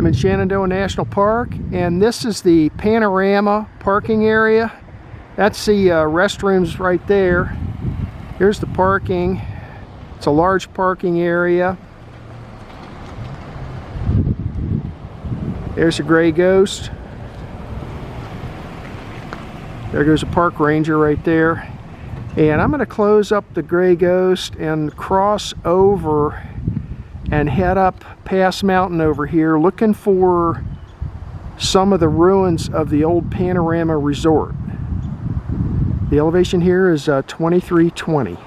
in Shenandoah National Park, and this is the Panorama parking area. That's the restrooms right there. Here's the parking. It's a large parking area. There's a gray ghost. There goes a park ranger right there. And I'm going to close up the gray ghost and cross over and head up past mountain over here, looking for some of the ruins of the old Panorama Resort. The elevation here is 2320.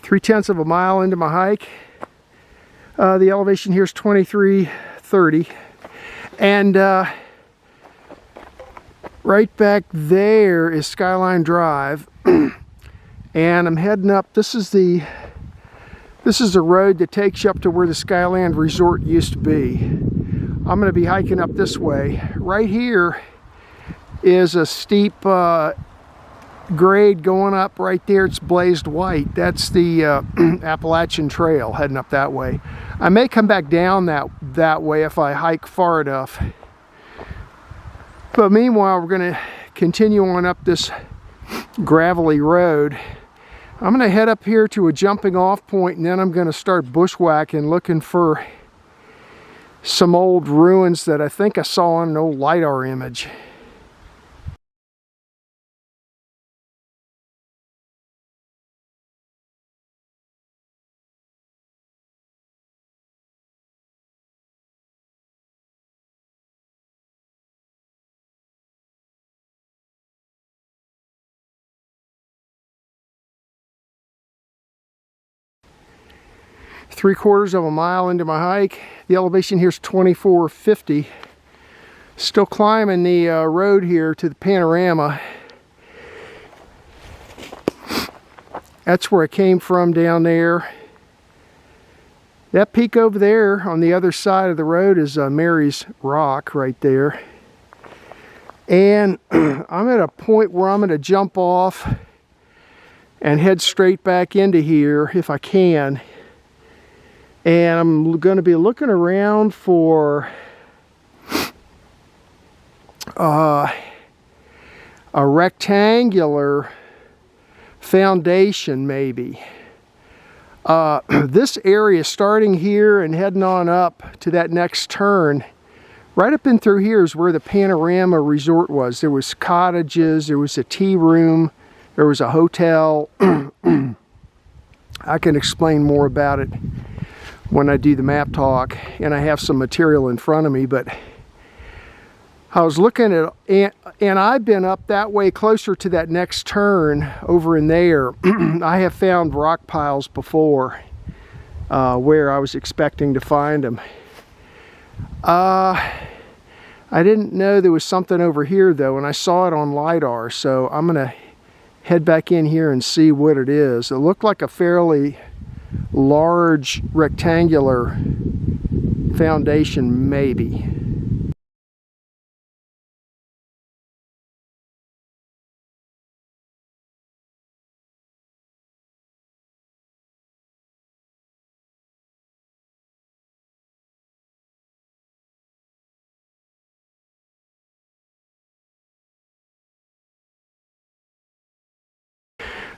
Three-tenths of a mile into my hike. The elevation here is 2330. And right back there is Skyline Drive. And I'm heading up. This is the road that takes you up to where the Skyland Resort used to be. I'm going to be hiking up this way. Right here is a steep grade going up right there. It's blazed white. That's the Appalachian Trail heading up that way. I may come back down that way if I hike far enough. But meanwhile, we're going to continue on up this gravelly road. I'm going to head up here to a jumping off point, and then I'm going to start bushwhacking, looking for some old ruins that I think I saw on an old LiDAR image. Three-quarters of a mile into my hike. The elevation here is 2450. Still climbing the road here to the Panorama. That's where I came from down there. That peak over there on the other side of the road is Mary's Rock right there. And I'm at a point where I'm going to jump off and head straight back into here if I can. And I'm going to be looking around for a rectangular foundation, maybe. This area, starting here and heading on up to that next turn, right up in through here is where the Panorama Resort was. There was cottages, there was a tea room, there was a hotel. I can explain more about it when I do the map talk, and I have some material in front of me, but I was looking at, and I've been up that way closer to that next turn over in there. I have found rock piles before where I was expecting to find them. I didn't know there was something over here though, and I saw it on LiDAR, so I'm gonna head back in here and see what it is. It looked like a fairly large rectangular foundation, maybe.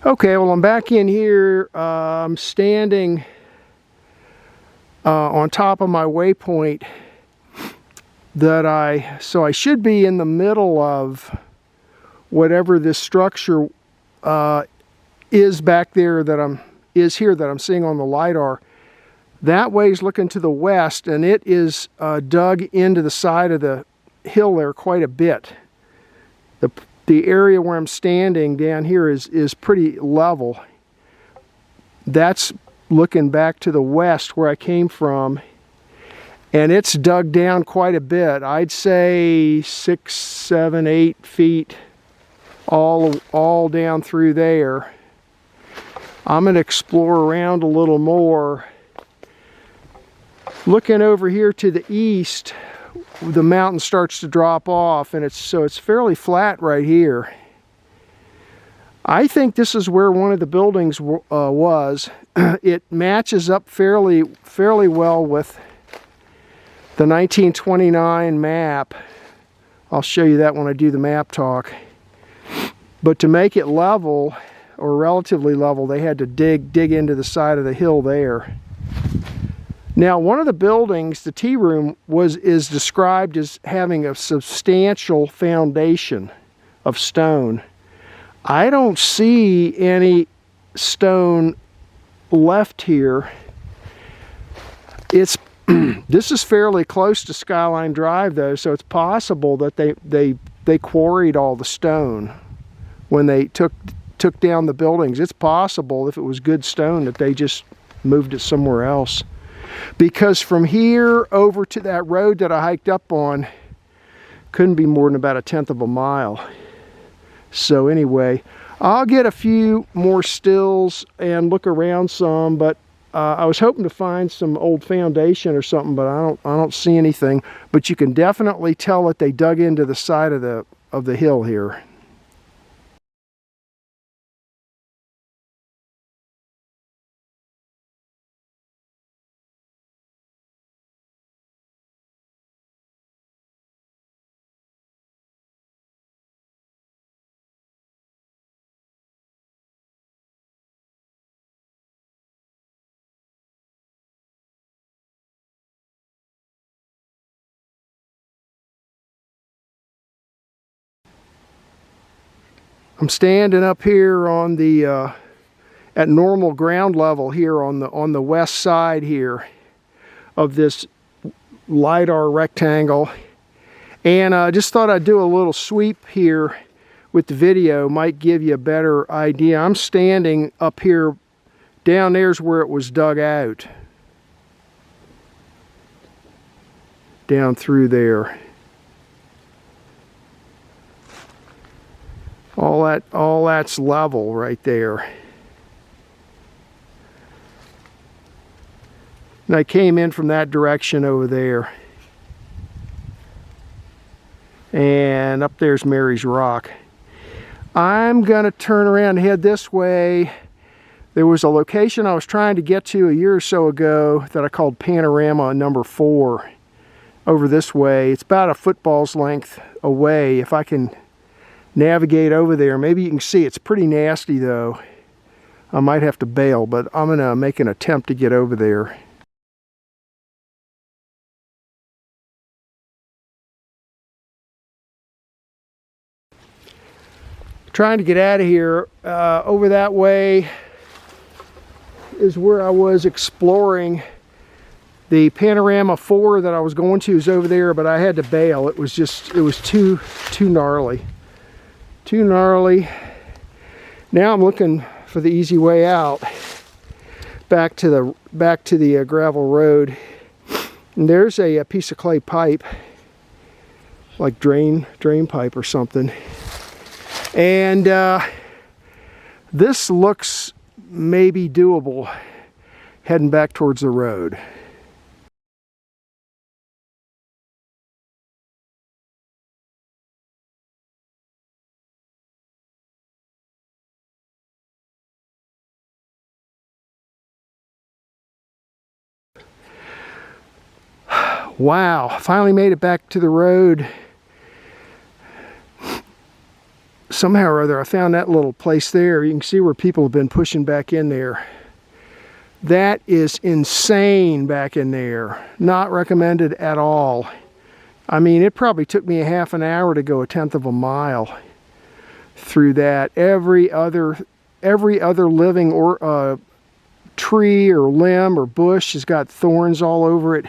Okay, well, I'm back in here. I'm standing on top of my waypoint so I should be in the middle of whatever this structure is back there that I'm seeing on the LiDAR. That way is looking to the west, and it is dug into the side of the hill there quite a bit. The area where I'm standing down here is pretty level. That's looking back to the west where I came from, and it's dug down quite a bit. I'd say 6, 7, 8 feet all down through there. I'm going to explore around a little more. Looking over here to the east, the mountain starts to drop off, and it's fairly flat right here. I think this is where one of the buildings was. It matches up fairly well with the 1929 map. I'll show you that when I do the map talk. But to make it level, or relatively level, they had to dig into the side of the hill there. Now, one of the buildings, the tea room, is described as having a substantial foundation of stone. I don't see any stone left here. This is fairly close to Skyline Drive, though, so it's possible that they quarried all the stone when they took down the buildings. It's possible, if it was good stone, that they just moved it somewhere else. Because from here over to that road that I hiked up on couldn't be more than about 1/10 of a mile. So anyway, I'll get a few more stills and look around some, but I was hoping to find some old foundation or something, but I don't see anything. But you can definitely tell that they dug into the side of the hill here. I'm standing up here on the at normal ground level here on the west side here of this LiDAR rectangle, and I just thought I'd do a little sweep here with the video. Might give you a better idea. I'm standing up here. Down there's where it was dug out, down through there. All that's level right there. And I came in from that direction over there. And up there's Mary's Rock. I'm gonna turn around and head this way. There was a location I was trying to get to a year or so ago that I called Panorama number 4 over this way. It's about a football's length away. If I can navigate over there, maybe you can see. It's pretty nasty though. I might have to bail, but I'm gonna make an attempt to get over there. Trying to get out of here. Over that way is where I was exploring. The Panorama 4 that I was going to is over there, but I had to bail. It was too gnarly. Too gnarly. Now I'm looking for the easy way out, back to the gravel road. And there's a piece of clay pipe, like drain pipe or something. And this looks maybe doable, heading back towards the road. Wow, finally made it back to the road. Somehow or other, I found that little place there. You can see where people have been pushing back in there. That is insane back in there. Not recommended at all. I mean, it probably took me a half an hour to go 1/10 of a mile through that. Every other living or tree or limb or bush has got thorns all over it.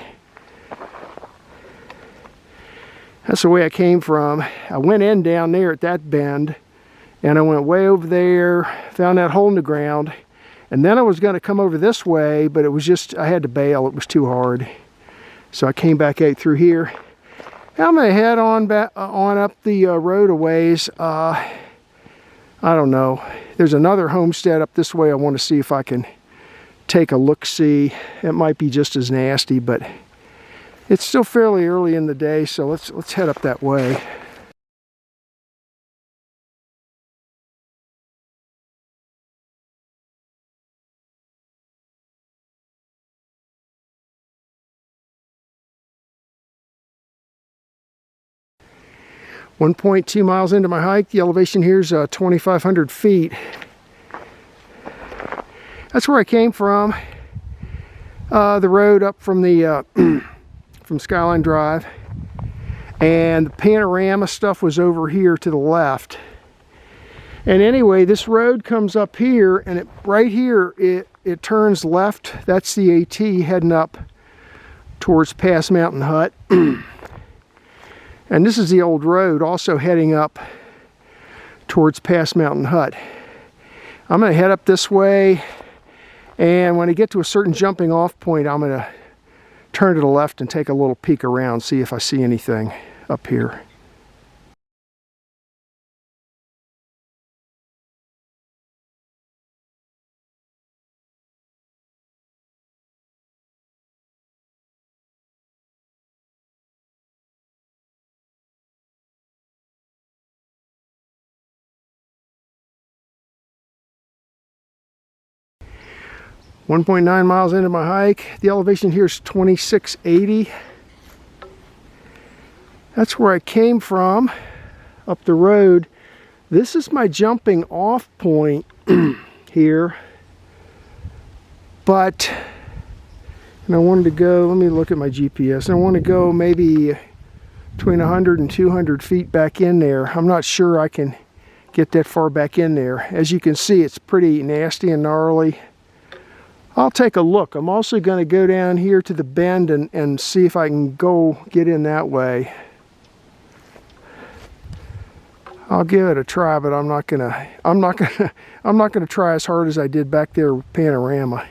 That's the way I came from. I went in down there at that bend, and I went way over there, found that hole in the ground, and then I was going to come over this way, but it was just, I had to bail. It was too hard. So I came back out through here. I'm going to head on back on up the road a ways. I don't know. There's another homestead up this way. I want to see if I can take a look-see. It might be just as nasty, but it's still fairly early in the day, so let's head up that way. .2 miles into my hike. The elevation here is 2,500 feet. That's where I came from. The road up from the from Skyland Drive, and the panorama stuff was over here to the left. And anyway, this road comes up here, and right here it turns left. That's the AT heading up towards Pass Mountain Hut. And this is the old road also heading up towards Pass Mountain Hut. I'm going to head up this way, and when I get to a certain jumping off point, I'm going to turn to the left and take a little peek around, see if I see anything up here. .9 miles into my hike. The elevation here is 2680. That's where I came from, up the road. This is my jumping off point here. But, and I wanted to go, let me look at my GPS. I want to go maybe between 100 and 200 feet back in there. I'm not sure I can get that far back in there. As you can see, it's pretty nasty and gnarly. I'll take a look. I'm also going to go down here to the bend and see if I can go get in that way. I'll give it a try, but I'm not gonna try as hard as I did back there with Panorama.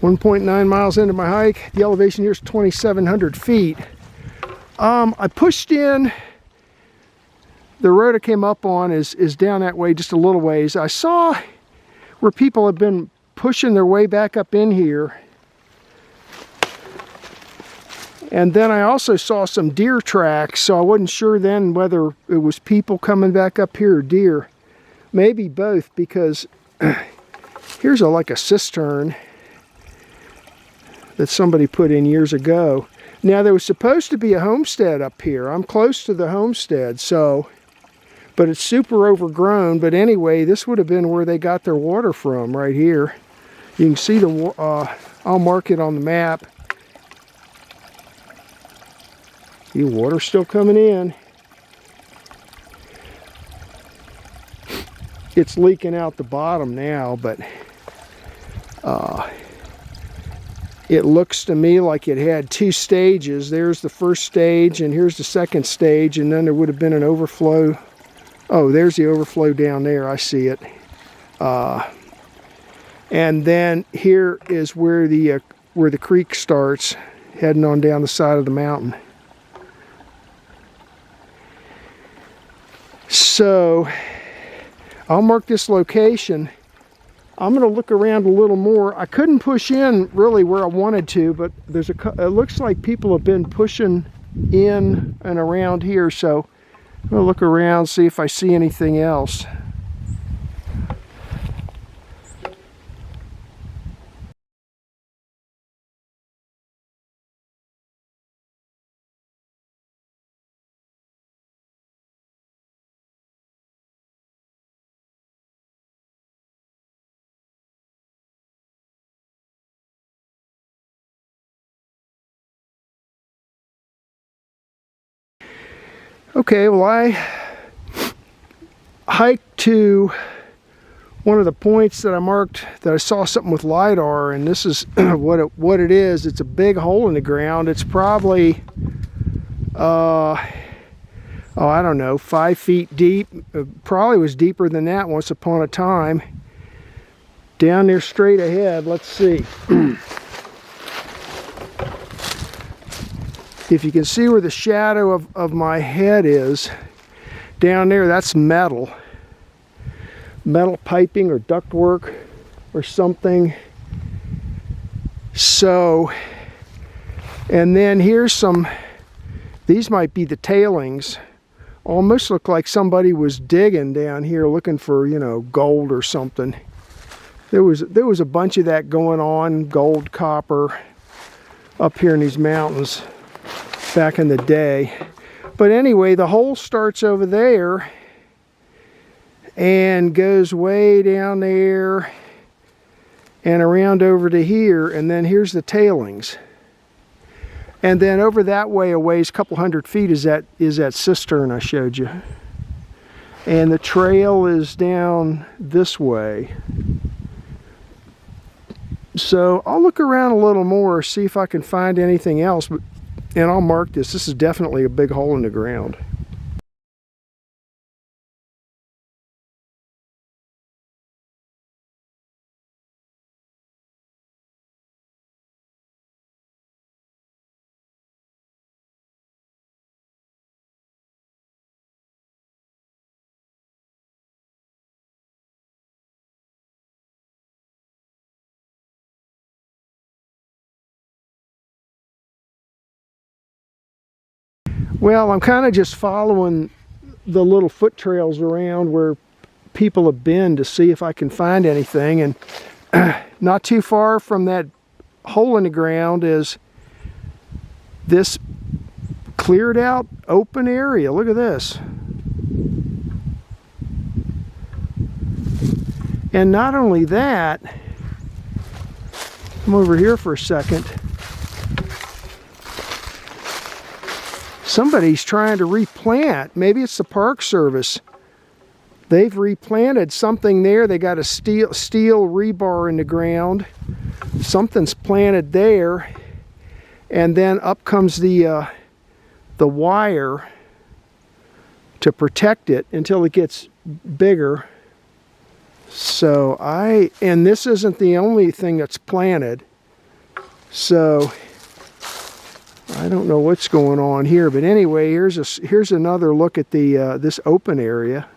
.9 miles into my hike. The elevation here is 2,700 feet. I pushed in. The road I came up on is down that way just a little ways. I saw where people have been pushing their way back up in here. And then I also saw some deer tracks, so I wasn't sure then whether it was people coming back up here or deer. Maybe both, because here's like a cistern that somebody put in years ago. Now, there was supposed to be a homestead up here. I'm close to the homestead, so, but it's super overgrown. But anyway, this would have been where they got their water from, right here. You can see the, I'll mark it on the map. The water's still coming in. It's leaking out the bottom now, but it looks to me like it had two stages. There's the first stage, and here's the second stage, and then there would have been an overflow. Oh, there's the overflow down there. I see it. And then here is where the creek starts, heading on down the side of the mountain. So I'll mark this location. I'm going to look around a little more. I couldn't push in really where I wanted to, but it looks like people have been pushing in and around here, so I'm going to look around, see if I see anything else. Okay, well, I hiked to one of the points that I marked that I saw something with LiDAR, and this is what it is. It's a big hole in the ground. It's probably oh, I don't know, 5 feet deep. Probably was deeper than that once upon a time. Down there straight ahead, let's see. If you can see where the shadow of my head is, down there, that's metal. Metal piping or ductwork or something. So, and then here's some, these might be the tailings. Almost look like somebody was digging down here looking for, you know, gold or something. There was a bunch of that going on, gold, copper, up here in these mountains back in the day. But anyway, the hole starts over there and goes way down there and around over to here, and then here's the tailings. And then over that way a ways, a couple 100 feet, is that cistern I showed you. And the trail is down this way. So I'll look around a little more, see if I can find anything else, and I'll mark this. This is definitely a big hole in the ground. Well, I'm kind of just following the little foot trails around where people have been to see if I can find anything, and not too far from that hole in the ground is this cleared out open area. Look at this. And not only that, come over here for a second. Somebody's trying to replant. Maybe it's the Park Service. They've replanted something there. They got a steel rebar in the ground. Something's planted there. And then up comes the wire to protect it until it gets bigger. So and this isn't the only thing that's planted. So I don't know what's going on here, but anyway, here's another look at the this open area.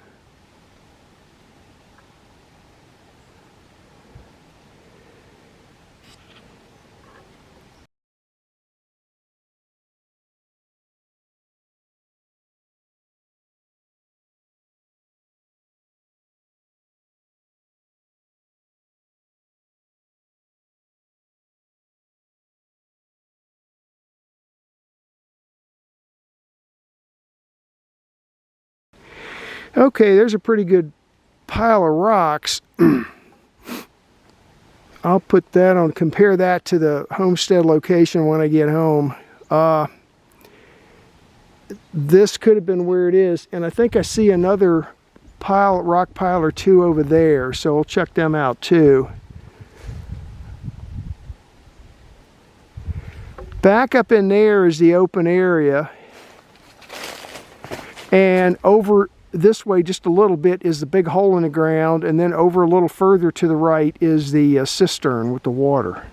Okay, there's a pretty good pile of rocks. I'll put that on, compare that to the homestead location when I get home. This could have been where it is, and I think I see another rock pile or two over there, so we'll check them out too. Back up in there is the open area, and over this way just a little bit is the big hole in the ground, and then over a little further to the right is the cistern with the water.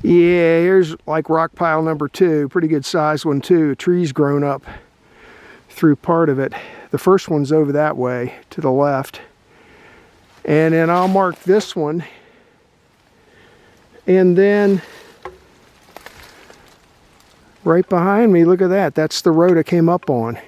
Yeah, here's like rock pile number 2, pretty good sized one too. A tree's grown up through part of it. The first one's over that way to the left. And then I'll mark this one. And then right behind me, look at that. That's the road I came up on.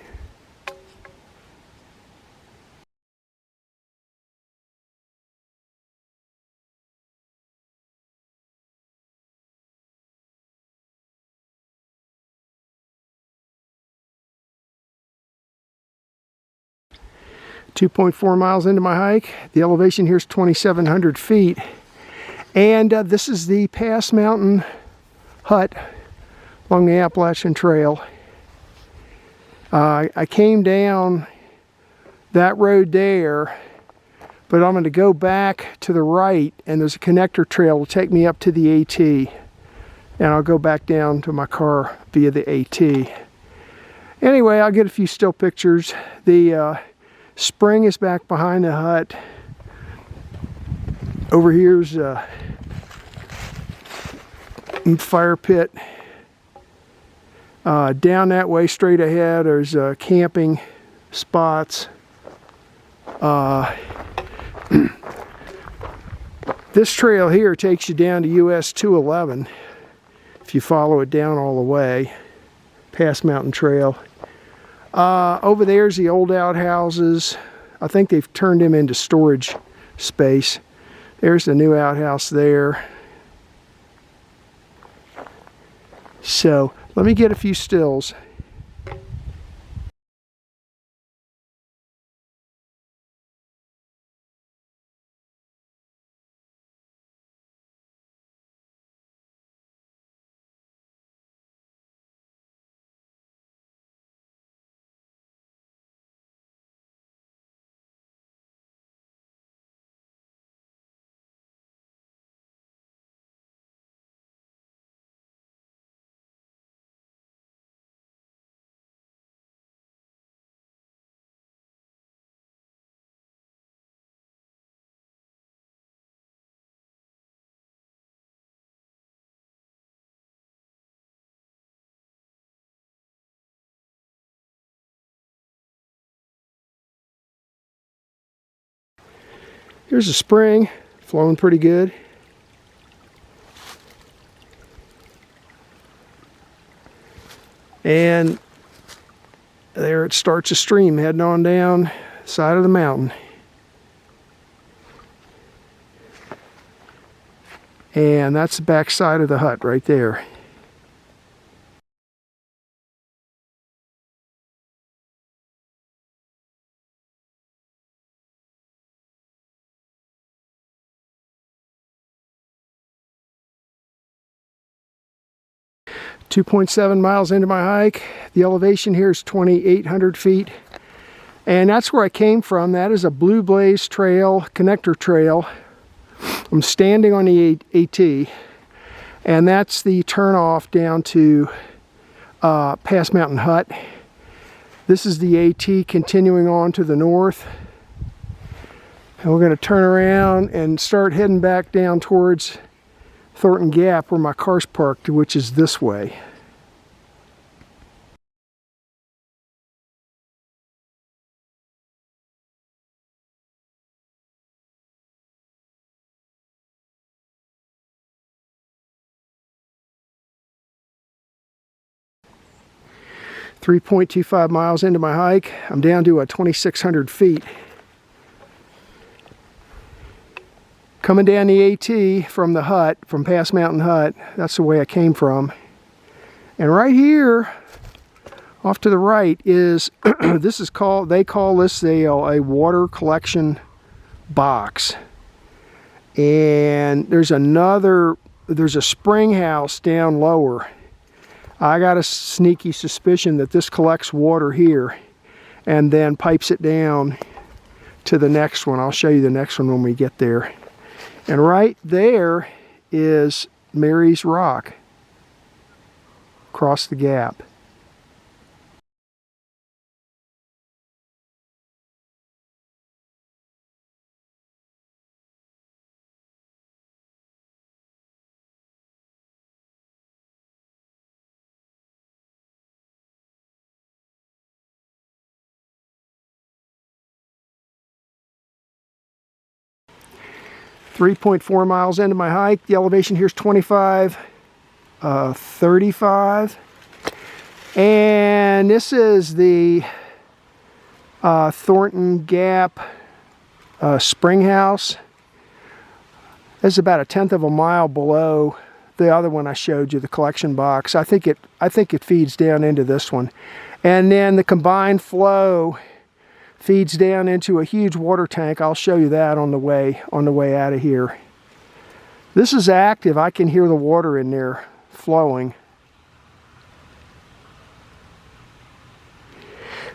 2.4 miles into my hike. The elevation here is 2,700 feet. And this is the Pass Mountain hut along the Appalachian Trail. I came down that road there, but I'm going to go back to the right, and there's a connector trail to take me up to the AT. And I'll go back down to my car via the AT. Anyway, I'll get a few still pictures. The spring is back behind the hut. Over here's a fire pit. Down that way, straight ahead, there's camping spots. This trail here takes you down to US 211 if you follow it down all the way. Pass Mountain Trail. Over there's the old outhouses. I think they've turned them into storage space. There's the new outhouse there. So let me get a few stills. Here's a spring, flowing pretty good. And there it starts a stream heading on down the side of the mountain. And that's the back side of the hut right there. .7 miles into my hike. The elevation here is 2,800 feet. And that's where I came from. That is a Blue Blaze Trail, connector trail. I'm standing on the AT. And that's the turnoff down to Pass Mountain Hut. This is the AT continuing on to the north. And we're going to turn around and start heading back down towards Thornton Gap where my car's parked, which is this way. .25 miles into my hike. I'm down to 2,600 feet. Coming down the AT from the hut, from Pass Mountain Hut, that's the way I came from. And right here, off to the right, is this is called, they call this a water collection box. And there's a spring house down lower. I got a sneaky suspicion that this collects water here and then pipes it down to the next one. I'll show you the next one when we get there. And right there is Mary's Rock across the gap. .4 miles into my hike. The elevation here is 35. And this is the Thornton Gap spring house. This is about 1/10 of a mile below the other one I showed you, the collection box. I think it feeds down into this one. And then the combined flow feeds down into a huge water tank. I'll show you that on the way out of here. This is active. I can hear the water in there flowing.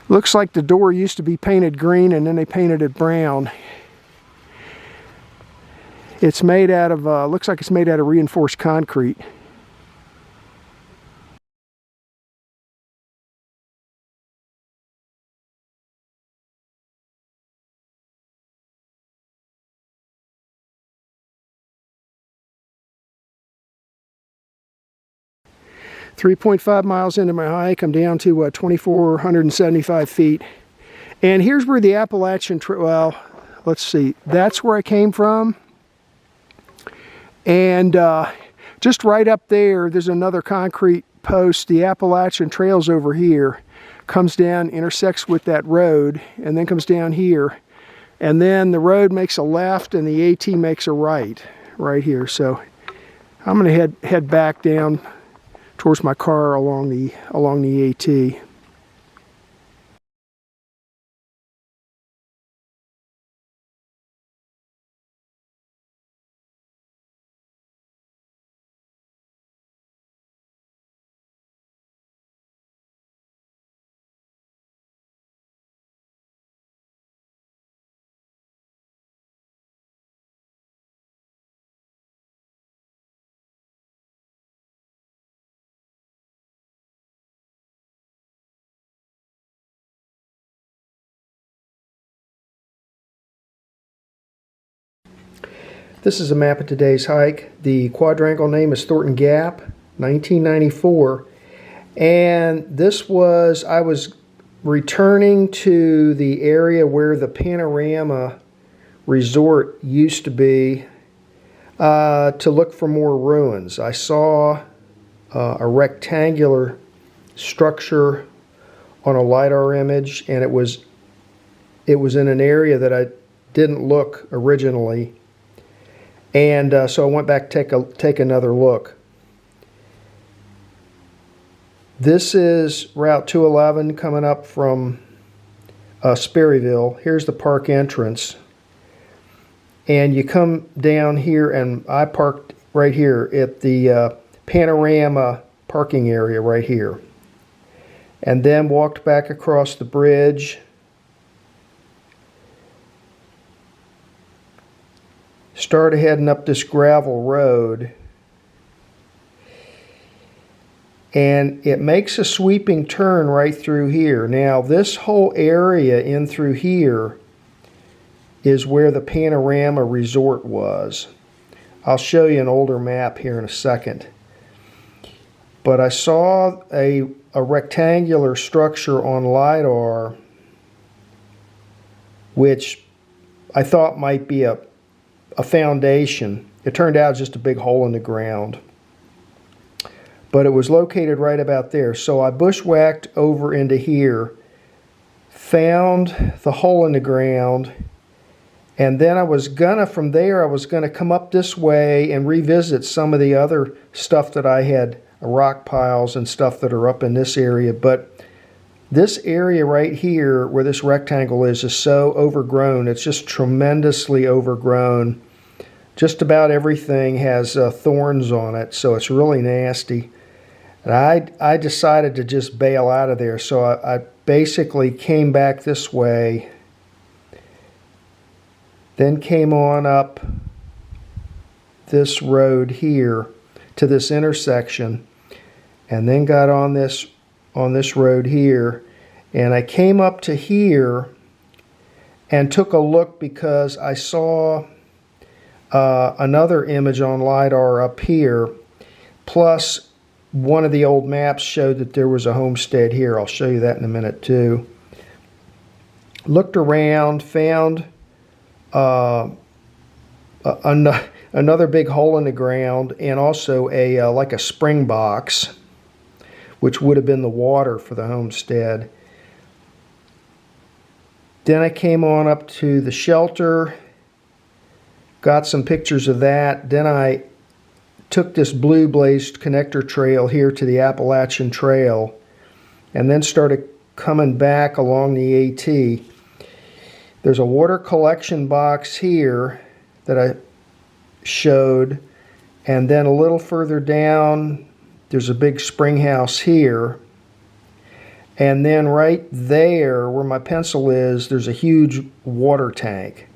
Looks like the door used to be painted green and then they painted it brown. It's made out of, looks like it's made out of reinforced concrete. .5 miles into my hike, I'm down to 2,475 feet. And here's where the Appalachian Trail, well, let's see, that's where I came from. And just right up there, there's another concrete post. The Appalachian Trail's over here. Comes down, intersects with that road, and then comes down here. And then the road makes a left and the AT makes a right here. So I'm going to head back down towards my car along the AT. This is a map of today's hike. The quadrangle name is Thornton Gap, 1994. And this was, I was returning to the area where the Panorama Resort used to be to look for more ruins. I saw a rectangular structure on a LiDAR image, and it was in an area that I didn't look originally. And so I went back to take another look. This is Route 211 coming up from Sperryville. Here's the park entrance. And you come down here, and I parked right here at the Panorama parking area right here. And then walked back across the bridge. Started heading up this gravel road, and it makes a sweeping turn right through here. Now this whole area in through here is where the Panorama Resort was. I'll show you an older map here in a second. But I saw a rectangular structure on LiDAR which I thought might be a foundation. It turned out just a big hole in the ground. But it was located right about there. So I bushwhacked over into here, found the hole in the ground, and then from there I was gonna come up this way and revisit some of the other stuff that I had, rock piles and stuff that are up in this area. But this area right here where this rectangle is so overgrown. It's just tremendously overgrown. Just about everything has thorns on it, so it's really nasty. And I decided to just bail out of there, so I basically came back this way, then came on up this road here to this intersection, and then got on this road here, and I came up to here and took a look because I saw another image on LiDAR up here, plus one of the old maps showed that there was a homestead here. I'll show you that in a minute too. Looked around, found another big hole in the ground, and also like a spring box, which would have been the water for the homestead. Then I came on up to the shelter, got some pictures of that. Then I took this blue blazed connector trail here to the Appalachian Trail, and then started coming back along the AT. There's a water collection box here that I showed, and then a little further down there's a big spring house here, and then right there where my pencil is there's a huge water tank,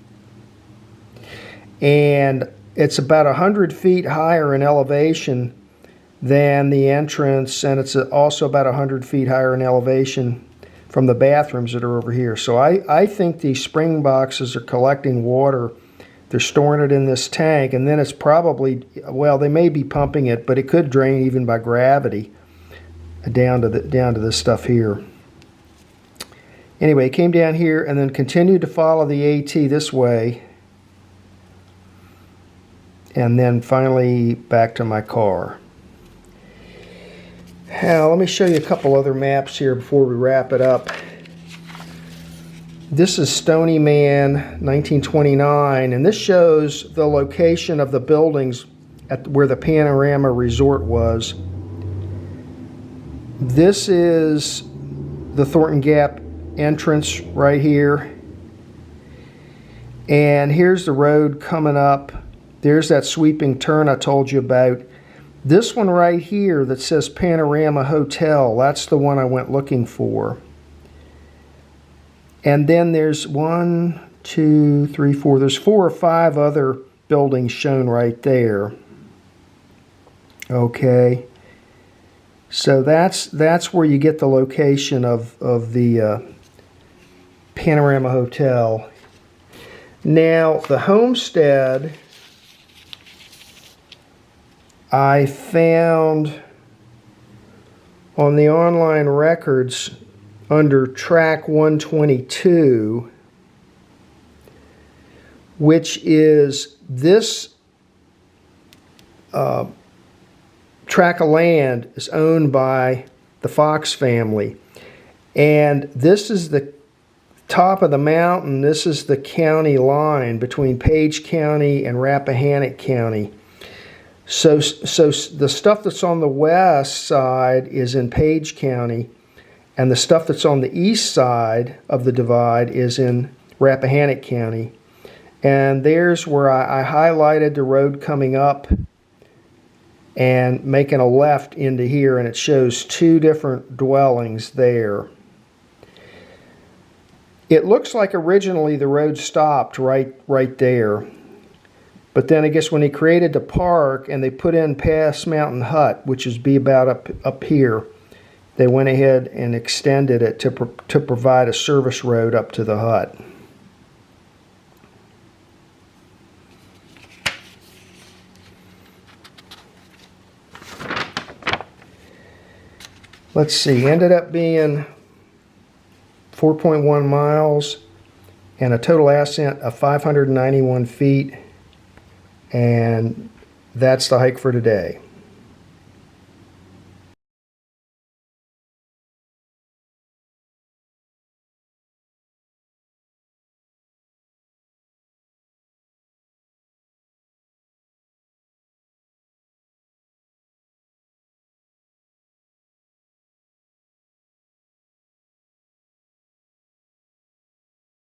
and it's about 100 feet higher in elevation than the entrance, and it's also about 100 feet higher in elevation from the bathrooms that are over here. So I think these spring boxes are collecting water. They're storing it in this tank, and then it's probably, well, they may be pumping it, but it could drain even by gravity down to this stuff here. Anyway, it came down here and then continued to follow the AT this way, and then finally back to my car. Now, let me show you a couple other maps here before we wrap it up. This is Stony Man, 1929, and this shows the location of the buildings at where the Panorama Resort was. This is the Thornton Gap entrance right here. And here's the road coming up. There's that sweeping turn I told you about. This one right here that says Panorama Hotel, that's the one I went looking for. And then there's 1, 2, 3, 4. There's 4 or 5 other buildings shown right there. Okay. So that's where you get the location of the Panorama Hotel. Now, the homestead I found on the online records under track 122, which is this tract of land is owned by the Fox family, and this is the top of the mountain. This is the county line between Page County and Rappahannock County. So the stuff that's on the west side is in Page County, and the stuff that's on the east side of the divide is in Rappahannock County. And there's where I highlighted the road coming up and making a left into here, and it shows 2 different dwellings there. It looks like originally the road stopped right there. But then I guess when they created the park and they put in Pass Mountain Hut, which is be about up here, they went ahead and extended it to provide a service road up to the hut. Let's see, ended up being 4.1 miles and a total ascent of 591 feet. And that's the hike for today.